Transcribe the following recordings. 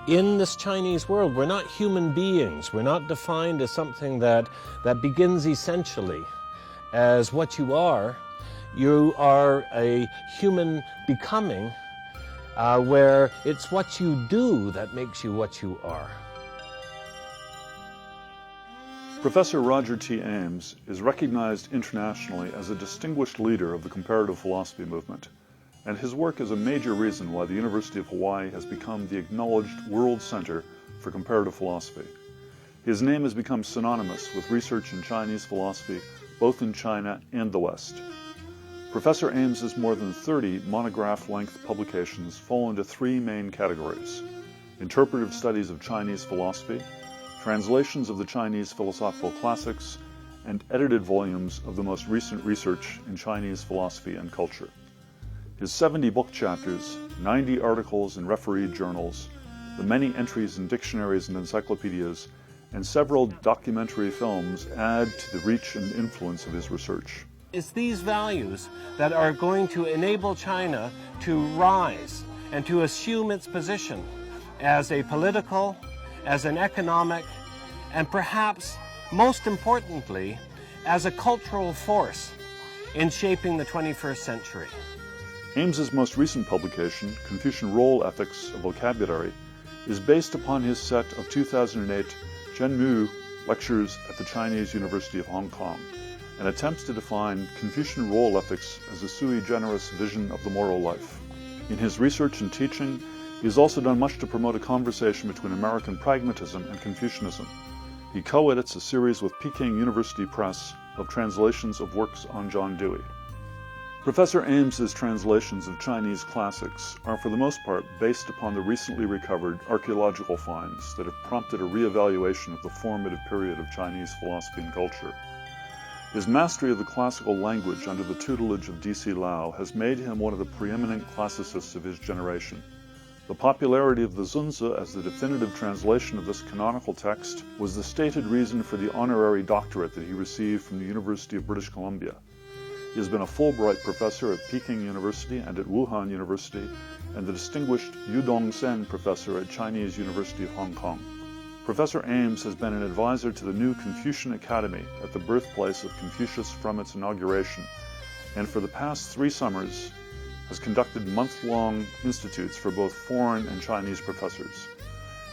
in this Chinese world, we're not human beings. We're not defined as something that begins essentially as what you are. You are a human becoming where it's what you do that makes you what you are. Professor Roger T. Ames is recognized internationally as a distinguished leader of the comparative philosophy movement, and his work is a major reason why the University of Hawaii has become the acknowledged world center for comparative philosophy. His name has become synonymous with research in Chinese philosophy, both in China and the West. Professor Ames's more than 30 monograph-length publications fall into three main categories: interpretive studies of Chinese philosophy, translations of the Chinese philosophical classics, and edited volumes of the most recent research in Chinese philosophy and culture. His 70 book chapters, 90 articles in refereed journals, the many entries in dictionaries and encyclopedias, and several documentary films add to the reach and influence of his research. It's these values that are going to enable China to rise and to assume its position as a political, as an economic, and perhaps most importantly, as a cultural force in shaping the 21st century. Ames's most recent publication, Confucian Role Ethics, a Vocabulary, is based upon his set of 2008 Zhenmu lectures at the Chinese University of Hong Kong, and attempts to define Confucian role ethics as a sui generis vision of the moral life. In his research and teaching, he has also done much to promote a conversation between American pragmatism and Confucianism. He co-edits a series with Peking University Press of translations of works on John Dewey. Professor Ames's translations of Chinese classics are for the most part based upon the recently recovered archaeological finds that have prompted a re-evaluation of the formative period of Chinese philosophy and culture. His mastery of the classical language under the tutelage of D.C. Lau has made him one of the preeminent classicists of his generation. The popularity of the Zunzi as the definitive translation of this canonical text was the stated reason for the honorary doctorate that he received from the University of British Columbia. He has been a Fulbright professor at Peking University and at Wuhan University, and the distinguished Yudong Sen professor at Chinese University of Hong Kong. Professor Ames has been an advisor to the new Confucian Academy at the birthplace of Confucius from its inauguration, and for the past 3 summers has conducted month-long institutes for both foreign and Chinese professors.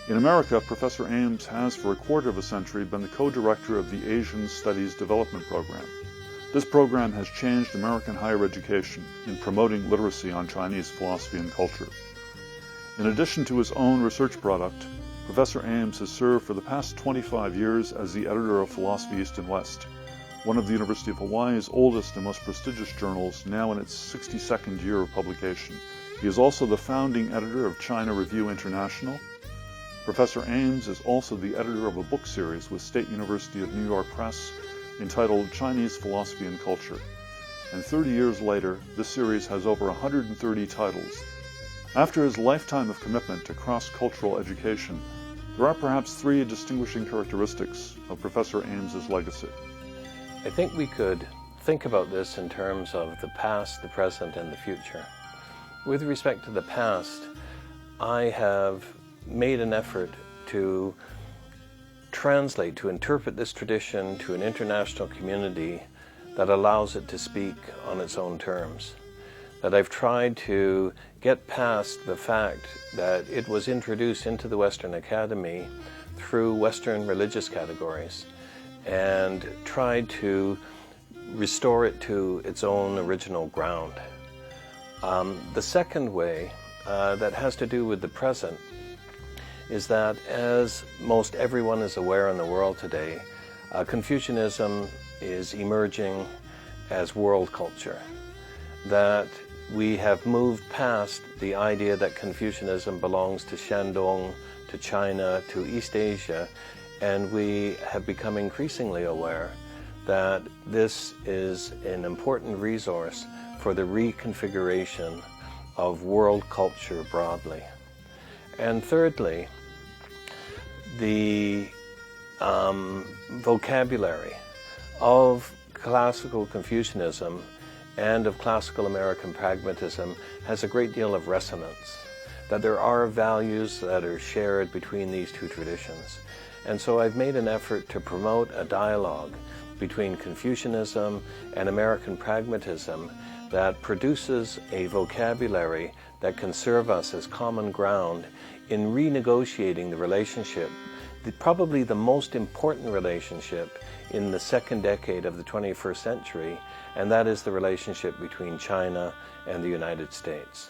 In America, Professor Ames has for a quarter of a century been the co-director of the Asian Studies Development Program. This program has changed American higher education in promoting literacy on Chinese philosophy and culture. In addition to his own research product, Professor Ames has served for the past 25 years as the editor of Philosophy East and West, one of the University of Hawaii's oldest and most prestigious journals, now in its 62nd year of publication. He is also the founding editor of China Review International. Professor Ames is also the editor of a book series with State University of New York Press entitled Chinese Philosophy and Culture. And 30 years later, this series has over 130 titles. After his lifetime of commitment to cross-cultural education, there are perhaps 3 distinguishing characteristics of Professor Ames's legacy. I think we could think about this in terms of the past, the present, and the future. With respect to the past, I have made an effort to translate, to interpret this tradition to an international community that allows it to speak on its own terms. That I've tried to get past the fact that it was introduced into the Western Academy through Western religious categories and tried to restore it to its own original ground. The second way that has to do with the present is that, as most everyone is aware in the world today, Confucianism is emerging as world culture. That we have moved past the idea that Confucianism belongs to Shandong, to China, to East Asia, and we have become increasingly aware that this is an important resource for the reconfiguration of world culture broadly. And thirdly, the vocabulary of classical Confucianism and of classical American pragmatism has a great deal of resonance. that there are values that are shared between these two traditions. And so I've made an effort to promote a dialogue between Confucianism and American pragmatism that produces a vocabulary that can serve us as common ground in renegotiating the relationship, probably the most important relationship in the second decade of the 21st century, and that is the relationship between China and the United States.